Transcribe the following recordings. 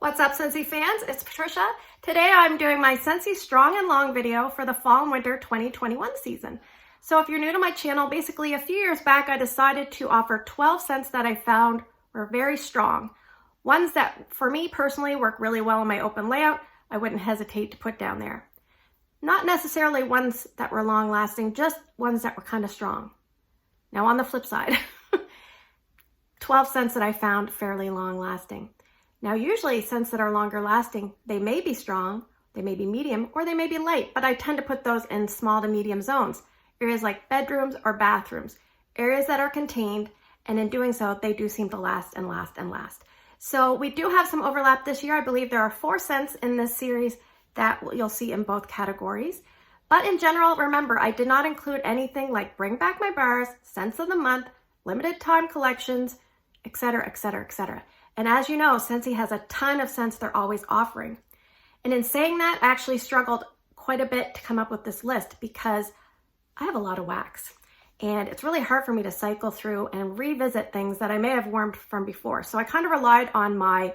What's up, Scentsy fans? It's Patricia. Today I'm doing my Scentsy Strong and Long video for the Fall and Winter 2021 season. So if you're new to my channel, basically a few years back I decided to offer 12 scents that I found were very strong. Ones that, for me personally, work really well in my open layout, I wouldn't hesitate to put down there. Not necessarily ones that were long lasting, just ones that were kind of strong. Now on the flip side, 12 scents that I found fairly long lasting. Now, usually scents that are longer lasting, they may be strong, they may be medium, or they may be light, but I tend to put those in small to medium zones. Areas like bedrooms or bathrooms, areas that are contained, and in doing so, they do seem to last and last and last. So we do have some overlap this year. I believe there are 4 scents in this series that you'll see in both categories. But in general, remember, I did not include anything like Bring Back My Bars, Scents of the Month, limited time collections, etc., etc., etc. And as you know, Scentsy has a ton of scents they're always offering. And in saying that, I actually struggled quite a bit to come up with this list because I have a lot of wax. And it's really hard for me to cycle through and revisit things that I may have worn from before. So I kind of relied on my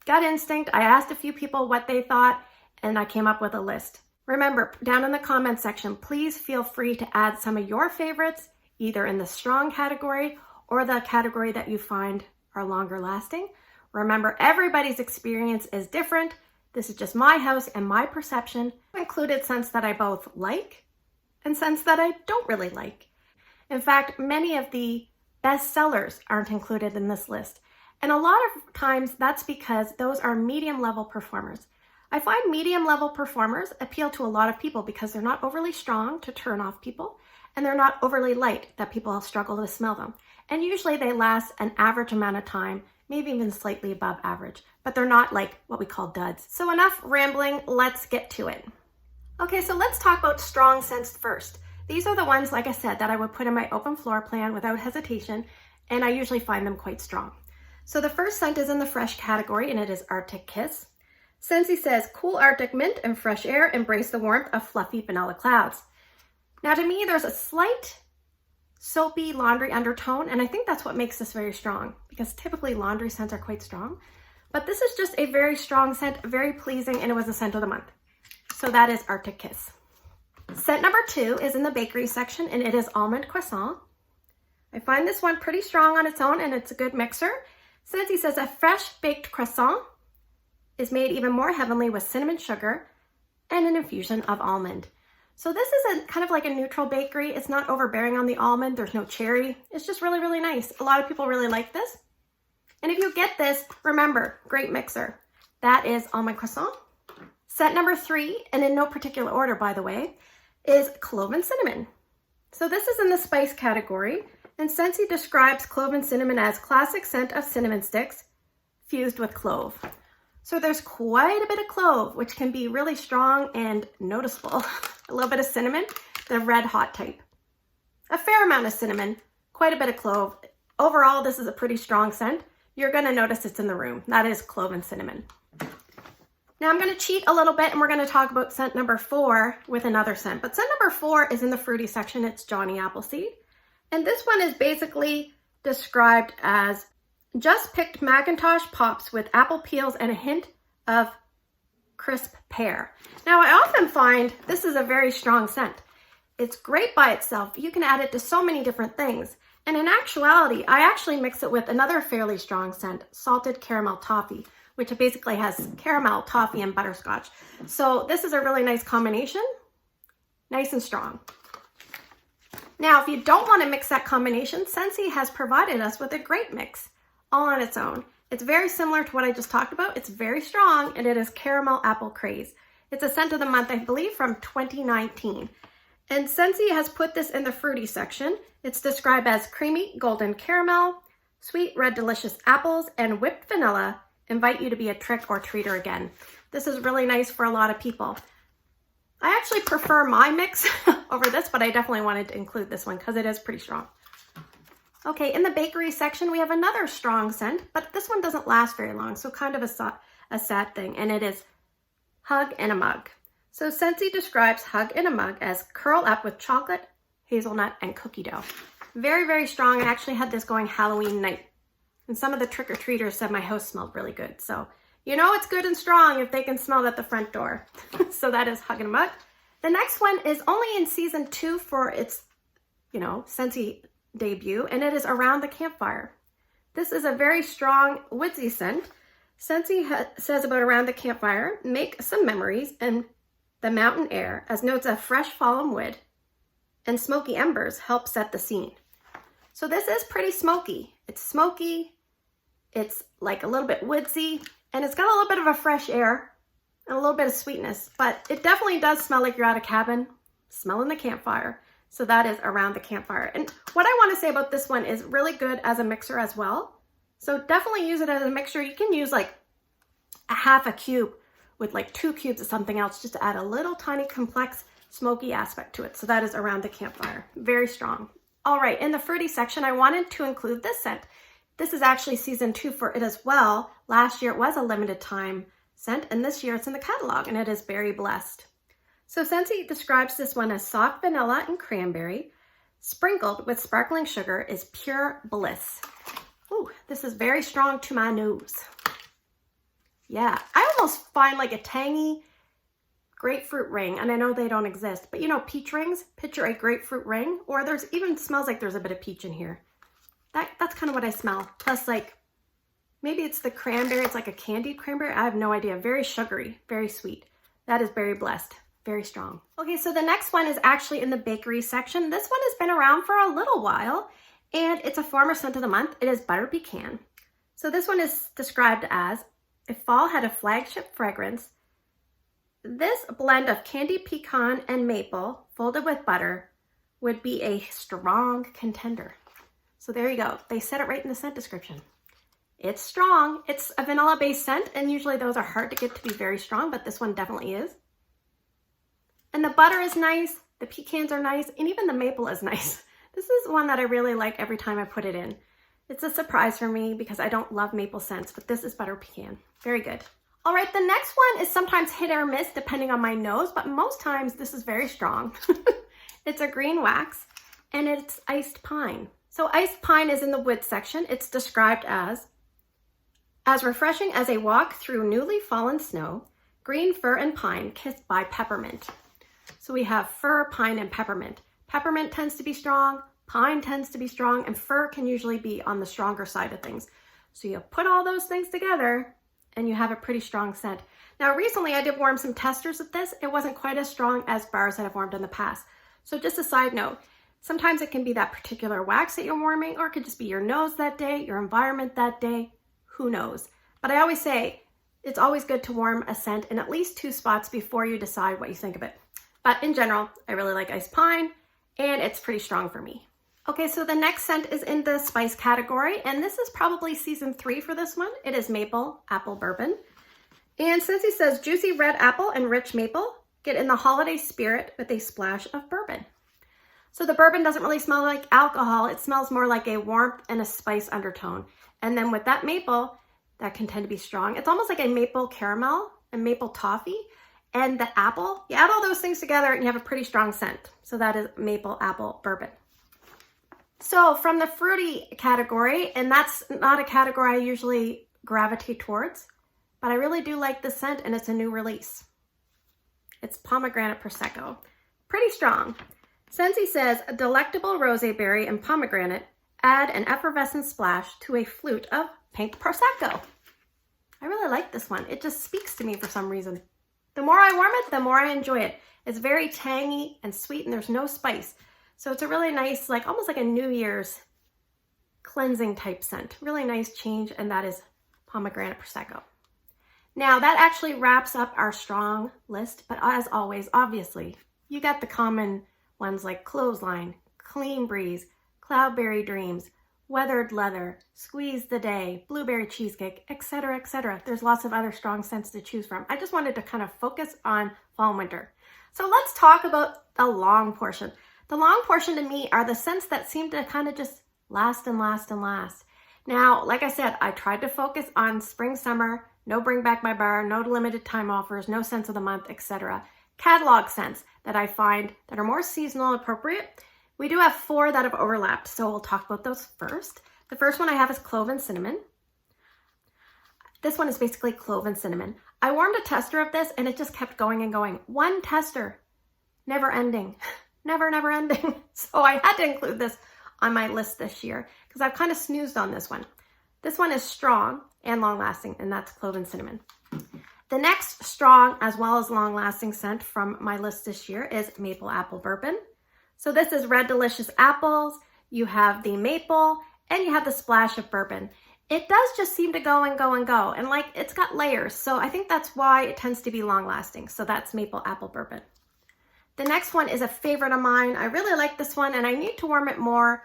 gut instinct. I asked a few people what they thought, and I came up with a list. Remember, down in the comments section, please feel free to add some of your favorites, either in the strong category or the category that you find are longer lasting. Remember, everybody's experience is different. This is just my house and my perception. I included scents that I both like and scents that I don't really like. In fact, many of the best sellers aren't included in this list. And a lot of times that's because those are medium level performers. I find medium level performers appeal to a lot of people because they're not overly strong to turn off people, and they're not overly light that people struggle to smell them. And usually they last an average amount of time, maybe even slightly above average, but they're not like what we call duds. So enough rambling, let's get to it. Okay, so let's talk about strong scents first. These are the ones, like I said, that I would put in my open floor plan without hesitation, and I usually find them quite strong. So the first scent is in the fresh category, and it is Arctic Kiss. Scentsy says, cool Arctic mint and fresh air, embrace the warmth of fluffy vanilla clouds. Now to me, there's a slight soapy laundry undertone, and I think that's what makes this very strong, because typically laundry scents are quite strong. But this is just a very strong scent, very pleasing, and it was a scent of the month. So that is Arctic Kiss. Scent number 2 is in the bakery section, and it is Almond Croissant. I find this one pretty strong on its own, and it's a good mixer. Scentsy says a fresh baked croissant is made even more heavenly with cinnamon sugar and an infusion of almond. So this is kind of like a neutral bakery. It's not overbearing on the almond. There's no cherry. It's just really, really nice. A lot of people really like this. And if you get this, remember, great mixer. That is Almond Croissant. Scent number 3, and in no particular order, by the way, is Clove and Cinnamon. So this is in the spice category, and Scentsy describes clove and cinnamon as classic scent of cinnamon sticks fused with clove. So there's quite a bit of clove, which can be really strong and noticeable. A little bit of cinnamon, the red hot type. A fair amount of cinnamon, quite a bit of clove. Overall, this is a pretty strong scent. You're gonna notice it's in the room. That is clove and cinnamon. Now I'm gonna cheat a little bit and we're gonna talk about scent number 4 with another scent. But scent number 4 is in the fruity section. It's Johnny Appleseed. And this one is basically described as just picked Macintosh pops with apple peels and a hint of crisp pear. Now I often find this is a very strong scent. It's great by itself. You can add it to so many different things. And in actuality, I actually mix it with another fairly strong scent, Salted Caramel Toffee, which basically has caramel, toffee, and butterscotch. So this is a really nice combination, nice and strong. Now, if you don't want to mix that combination, Scentsy has provided us with a great mix, all on its own. It's very similar to what I just talked about. It's very strong, and it is Caramel Apple Craze. It's a scent of the month, I believe, from 2019. And Scentsy has put this in the fruity section. It's described as creamy golden caramel, sweet red delicious apples, and whipped vanilla invite you to be a trick or treater again. This is really nice for a lot of people. I actually prefer my mix over this, but I definitely wanted to include this one because it is pretty strong. Okay, in the bakery section, we have another strong scent, but this one doesn't last very long, so kind of a sad thing, and it is Hug in a Mug. So Scentsy describes Hug in a Mug as curl up with chocolate, hazelnut, and cookie dough. Very, very strong. I actually had this going Halloween night, and some of the trick-or-treaters said my house smelled really good, so You know it's good and strong if they can smell it at the front door. So that is Hug and Mug. The next one is only in season 2 for its, Scentsy debut, and it is Around the Campfire. This is a very strong woodsy scent. Scentsy says about Around the Campfire, make some memories in the mountain air as notes of fresh fallen wood and smoky embers help set the scene. So this is pretty smoky. It's smoky, it's like a little bit woodsy, and it's got a little bit of a fresh air and a little bit of sweetness, but it definitely does smell like you're at a cabin, smelling the campfire. So that is Around the Campfire. And what I want to say about this one is really good as a mixer as well. So definitely use it as a mixer. You can use like a half a cube with like 2 cubes of something else just to add a little tiny complex smoky aspect to it. So that is Around the Campfire. Very strong. All right, in the fruity section, I wanted to include this scent. This is actually season 2 for it as well. Last year it was a limited time scent, and this year it's in the catalog, and it is Berry Blessed. So Scentsy describes this one as soft vanilla and cranberry, sprinkled with sparkling sugar is pure bliss. Ooh, this is very strong to my nose. Yeah, I almost find like a tangy grapefruit ring, and I know they don't exist, but peach rings, picture a grapefruit ring, or there's even smells like there's a bit of peach in here. That's kind of what I smell. Plus like, maybe it's the cranberry, it's like a candied cranberry. I have no idea. Very sugary, very sweet. That is Berry Blessed. Very strong. Okay, so the next one is actually in the bakery section. This one has been around for a little while, and it's a farmer scent of the month. It is Butter Pecan. So this one is described as, if fall had a flagship fragrance, this blend of candied pecan and maple folded with butter would be a strong contender. So there you go. They said it right in the scent description. It's strong. It's a vanilla-based scent, and usually those are hard to get to be very strong, but this one definitely is. And the butter is nice, the pecans are nice, and even the maple is nice. This is one that I really like every time I put it in. It's a surprise for me because I don't love maple scents, but this is Butter Pecan. Very good. All right, the next one is sometimes hit or miss depending on my nose, but most times this is very strong. It's a green wax, and it's iced pine. So iced pine is in the wood section. It's described as refreshing as a walk through newly fallen snow, green fir and pine kissed by peppermint. So we have fir, pine, and peppermint. Peppermint tends to be strong, pine tends to be strong, and fir can usually be on the stronger side of things. So you put all those things together and you have a pretty strong scent. Now recently I did warm some testers with this. It wasn't quite as strong as bars that I've warmed in the past. So just a side note, sometimes it can be that particular wax that you're warming, or it could just be your nose that day, your environment that day, who knows. But I always say it's always good to warm a scent in at least 2 spots before you decide what you think of it. But in general, I really like iced pine, and it's pretty strong for me. Okay, so the next scent is in the spice category, and this is probably season 3 for this one. It is Maple Apple Bourbon. And Scentsy says, juicy red apple and rich maple, get in the holiday spirit with a splash of bourbon. So the bourbon doesn't really smell like alcohol. It smells more like a warmth and a spice undertone. And then with that maple, that can tend to be strong. It's almost like a maple caramel and maple toffee. And the apple, you add all those things together and you have a pretty strong scent. So that is Maple Apple Bourbon. So from the fruity category, and that's not a category I usually gravitate towards, but I really do like the scent, and it's a new release. It's Pomegranate Prosecco. Pretty strong. Scentsy says, a delectable rosé berry and pomegranate add an effervescent splash to a flute of pink Prosecco. I really like this one. It just speaks to me for some reason. The more I warm it, the more I enjoy it. It's very tangy and sweet, and there's no spice. So it's a really nice, like almost like a New Year's cleansing type scent. Really nice change, and that is Pomegranate Prosecco. Now that actually wraps up our strong list, but as always, obviously, you got the common ones like Clothesline, Clean Breeze, Cloudberry Dreams, Weathered Leather, Squeeze the Day, Blueberry Cheesecake, etc., etc. There's lots of other strong scents to choose from. I just wanted to kind of focus on fall and winter. So let's talk about the long portion. The long portion to me are the scents that seem to kind of just last and last and last. Now, like I said, I tried to focus on spring, summer, no bring back my bar, no limited time offers, no scents of the month, etc. Catalog scents that I find that are more seasonal appropriate. We do have 4 that have overlapped, so we'll talk about those first. The first one I have is Clove and Cinnamon. This one is basically clove and cinnamon. I warmed a tester of this and it just kept going and going. One tester, never ending, never ending. So I had to include this on my list this year because I've kind of snoozed on this one. This one is strong and long lasting, and that's clove and cinnamon. The next strong as well as long lasting scent from my list this year is maple apple bourbon. So this is red delicious apples, you have the maple, and you have the splash of bourbon. It does just seem to go and go and go, and like it's got layers, so I think that's why it tends to be long lasting. So that's maple apple bourbon. The next one is a favorite of mine. I really like this one and I need to warm it more.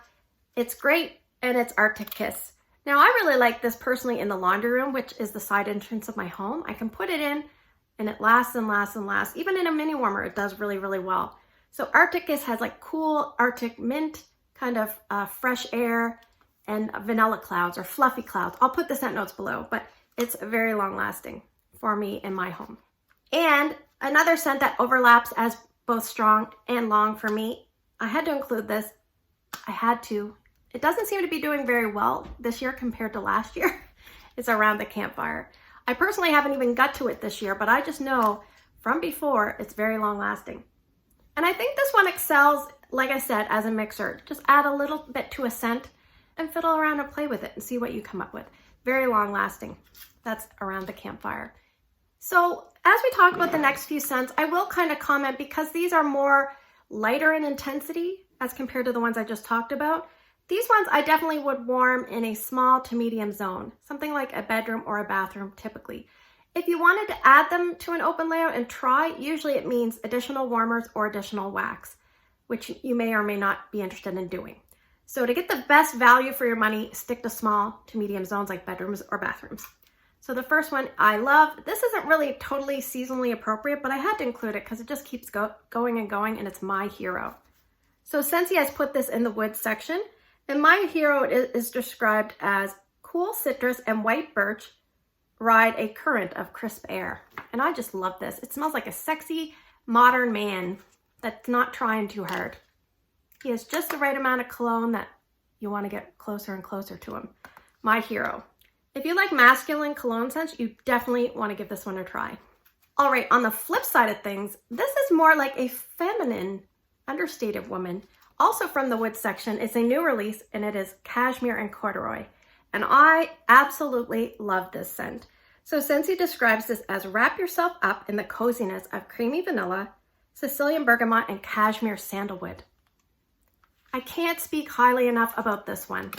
It's great, and it's Arctic Kiss. Now I really like this personally in the laundry room, which is the side entrance of my home. I can put it in and it lasts and lasts and lasts. Even in a mini warmer, it does really, really well. So Arctic Kiss has like cool Arctic mint, kind of fresh air, and vanilla clouds or fluffy clouds. I'll put the scent notes below, but it's very long lasting for me in my home. And another scent that overlaps as both strong and long for me, I had to include this. I had to. It doesn't seem to be doing very well this year compared to last year. It's Around the Campfire. I personally haven't even got to it this year, but I just know from before it's very long lasting. And I think this one excels, like I said, as a mixer. Just add a little bit to a scent and fiddle around and play with it and see what you come up with. Very long lasting. That's Around the Campfire. So as we talk about the next few scents, I will kind of comment because these are more lighter in intensity as compared to the ones I just talked about. These ones I definitely would warm in a small to medium zone, something like a bedroom or a bathroom typically. If you wanted to add them to an open layout and try, usually it means additional warmers or additional wax, which you may or may not be interested in doing. So to get the best value for your money, stick to small to medium zones like bedrooms or bathrooms. So the first one I love. This isn't really totally seasonally appropriate, but I had to include it because it just keeps going and going, and it's my hero. So Scentsy has put this in the wood section, and my hero is described as cool citrus and white birch ride a current of crisp air. And I just love this. It smells like a sexy modern man that's not trying too hard. He has just the right amount of cologne that you want to get closer and closer to him. My hero. If you like masculine cologne scents, you definitely want to give this one a try. All right, on the flip side of things, this is more like a feminine, understated woman. Also from the wood section, it's a new release, and it is Cashmere and Corduroy. And I absolutely love this scent. So Scentsy describes this as wrap yourself up in the coziness of creamy vanilla, Sicilian bergamot, and cashmere sandalwood. I can't speak highly enough about this one.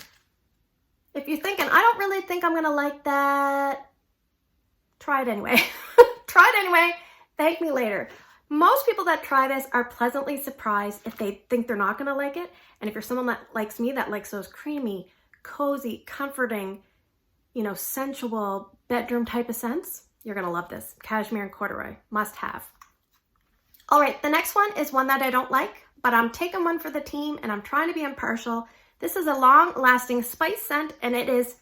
If you're thinking, I don't really think I'm gonna like that, try it anyway. Try it anyway, thank me later. Most people that try this are pleasantly surprised if they think they're not gonna like it. And if you're someone that likes me, that likes those creamy, cozy, comforting, sensual bedroom type of scents, you're gonna love this. Cashmere and Corduroy, must have. All right, the next one is one that I don't like, but I'm taking one for the team and I'm trying to be impartial. This is a long-lasting spice scent, and it is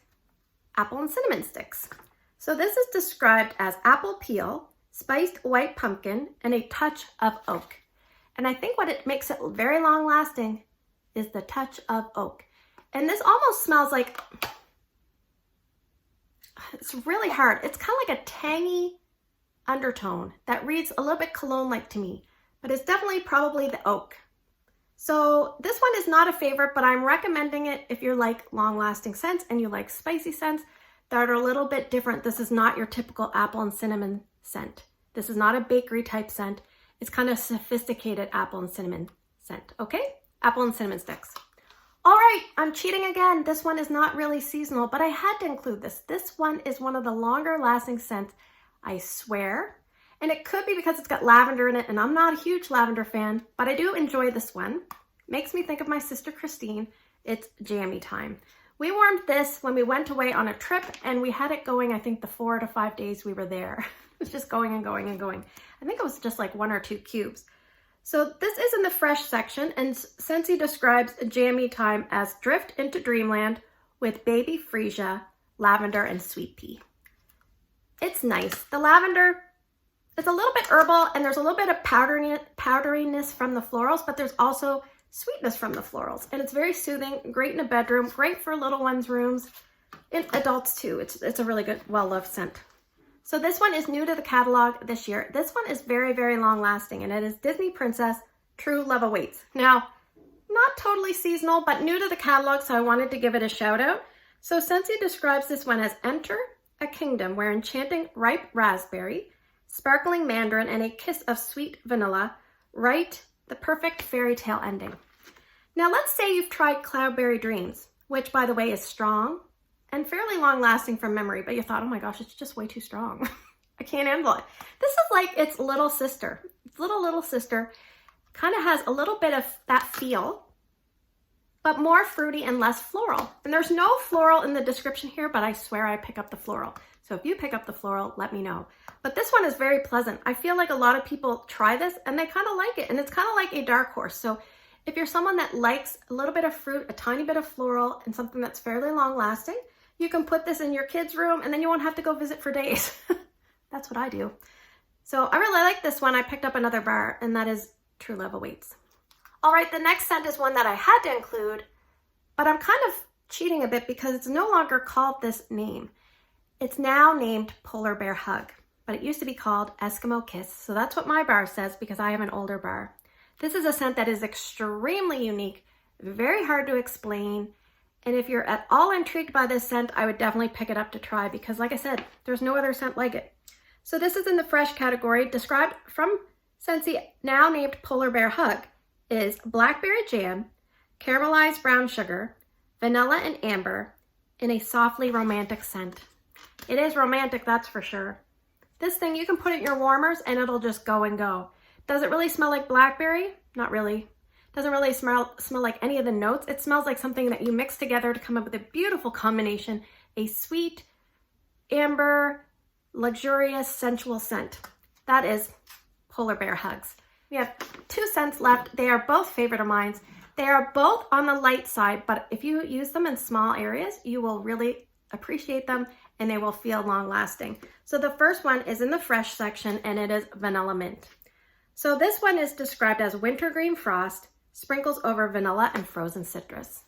apple and cinnamon sticks. So this is described as apple peel, spiced white pumpkin, and a touch of oak. And I think what it makes it very long-lasting is the touch of oak. And this almost smells like, it's really hard. It's kind of like a tangy undertone that reads a little bit cologne-like to me, but it's definitely probably the oak. So this one is not a favorite, but I'm recommending it if you like long-lasting scents and you like spicy scents that are a little bit different. This is not your typical apple and cinnamon scent. This is not a bakery type scent. It's kind of sophisticated apple and cinnamon scent, okay? Apple and cinnamon sticks. All right, I'm cheating again. This one is not really seasonal, but I had to include this. This one is one of the longer lasting scents, I swear. And it could be because it's got lavender in it, and I'm not a huge lavender fan, but I do enjoy this one. Makes me think of my sister Christine. It's jammy time. We warmed this when we went away on a trip, and we had it going, I think, the 4 to 5 days we were there. It was just going and going and going. I think it was just like 1 or 2 cubes. So this is in the fresh section, and Scentsy describes jammy time as drift into dreamland with baby freesia, lavender, and sweet pea. It's nice. The lavender, it's a little bit herbal, and there's a little bit of powderiness from the florals, but there's also sweetness from the florals, and it's very soothing, great in a bedroom, great for little ones' rooms. in adults too. It's a really good, well-loved scent. So this one is new to the catalog this year. This one is very, very long lasting, and it is Disney Princess True Love Awaits. Now, not totally seasonal, but new to the catalog, so I wanted to give it a shout out. So Scentsy describes this one as enter a kingdom where enchanting ripe raspberry, sparkling mandarin, and a kiss of sweet vanilla write the perfect fairy tale ending. Now let's say you've tried Cloudberry Dreams, which by the way is strong and fairly long lasting from memory, but you thought, oh my gosh, it's just way too strong. I can't handle it. This is like its little sister. Its little sister kind of has a little bit of that feel, but more fruity and less floral. And there's no floral in the description here, but I swear I pick up the floral. So if you pick up the floral, let me know. But this one is very pleasant. I feel like a lot of people try this and they kind of like it. And it's kind of like a dark horse. So if you're someone that likes a little bit of fruit, a tiny bit of floral, and something that's fairly long lasting, you can put this in your kids' room and then you won't have to go visit for days. That's what I do. So I really like this one. I picked up another bar, and that is True Love Awaits. All right, the next scent is one that I had to include, but I'm kind of cheating a bit because it's no longer called this name. It's now named Polar Bear Hug, but it used to be called Eskimo Kiss. So that's what my bar says because I have an older bar. This is a scent that is extremely unique, very hard to explain. And if you're at all intrigued by this scent, I would definitely pick it up to try because like I said, there's no other scent like it. So this is in the fresh category, described from Scentsy, now named Polar Bear Hug, is blackberry jam, caramelized brown sugar, vanilla and amber, in a softly romantic scent. It is romantic, that's for sure. This thing, you can put it in your warmers and it'll just go and go. Does it really smell like blackberry? Not really. Doesn't really smell like any of the notes. It smells like something that you mix together to come up with a beautiful combination, a sweet, amber, luxurious, sensual scent. That is Polar Bear Hugs. We have two scents left. They are both favorite of mine. They are both on the light side, but if you use them in small areas, you will really appreciate them and they will feel long lasting. So the first one is in the fresh section and it is Vanilla Mint. So this one is described as wintergreen frost, sprinkles over vanilla and frozen citrus.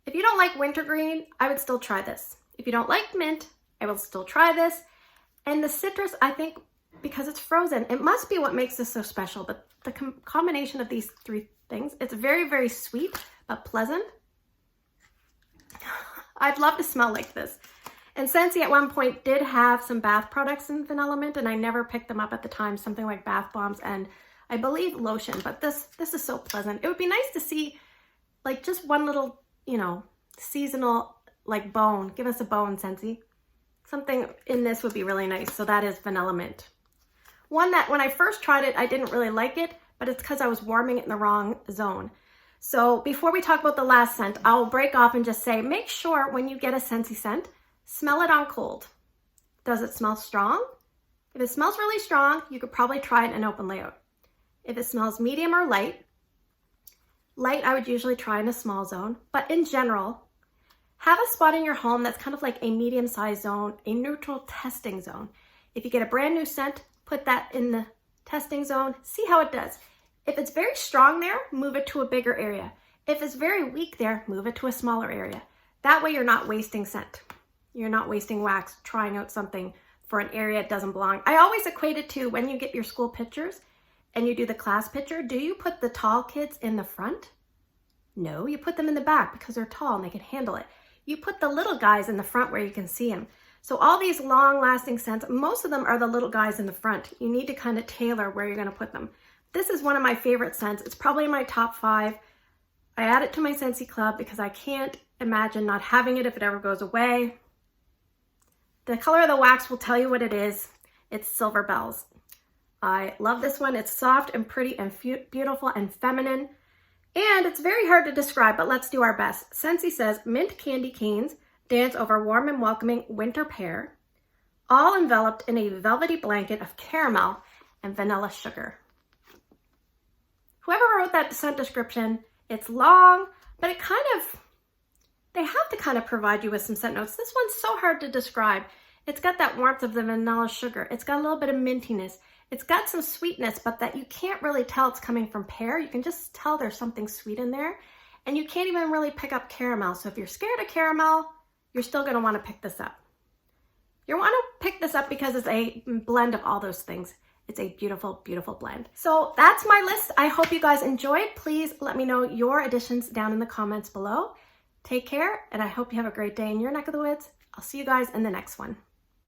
If you don't like wintergreen, I would still try this. If you don't like mint, I will still try this. And the citrus, I think, because it's frozen, it must be what makes this so special. But the combination of these three things, it's very, very sweet, but pleasant. I'd love to smell like this. And Scentsy at one point did have some bath products in Vanilla Mint, and I never picked them up at the time, something like bath bombs and I believe lotion, but this is so pleasant. It would be nice to see like just one little, seasonal like bone. Give us a bone, Scentsy. Something in this would be really nice. So that is Vanilla Mint. One that when I first tried it, I didn't really like it, but it's because I was warming it in the wrong zone. So before we talk about the last scent, I'll break off and just say, make sure when you get a Scentsy scent, smell it on cold. Does it smell strong? If it smells really strong, you could probably try it in open layout. If it smells medium or light I would usually try in a small zone, but in general, have a spot in your home that's kind of like a medium-sized zone, a neutral testing zone. If you get a brand new scent, put that in the testing zone, see how it does. If it's very strong there, move it to a bigger area. If it's very weak there, move it to a smaller area. That way you're not wasting scent. You're not wasting wax trying out something for an area it doesn't belong. I always equate it to when you get your school pictures and you do the class picture, do you put the tall kids in the front? No, you put them in the back because they're tall and they can handle it. You put the little guys in the front where you can see them. So all these long-lasting scents, most of them are the little guys in the front. You need to kind of tailor where you're going to put them. This is one of my favorite scents. It's probably in my top 5. I add it to my Scentsy Club because I can't imagine not having it if it ever goes away. The color of the wax will tell you what it is. It's Silver Bells. I love this one. It's soft and pretty and beautiful and feminine. And it's very hard to describe, but let's do our best. Scentsy says, mint candy canes dance over warm and welcoming winter pear, all enveloped in a velvety blanket of caramel and vanilla sugar. Whoever wrote that scent description, it's long, but they have to kind of provide you with some scent notes. This one's so hard to describe. It's got that warmth of the vanilla sugar. It's got a little bit of mintiness. It's got some sweetness, but that you can't really tell it's coming from pear. You can just tell there's something sweet in there. And you can't even really pick up caramel. So if you're scared of caramel, you're still going to want to pick this up. You want to pick this up because it's a blend of all those things. It's a beautiful, beautiful blend. So that's my list. I hope you guys enjoyed. Please let me know your additions down in the comments below. Take care, and I hope you have a great day in your neck of the woods. I'll see you guys in the next one.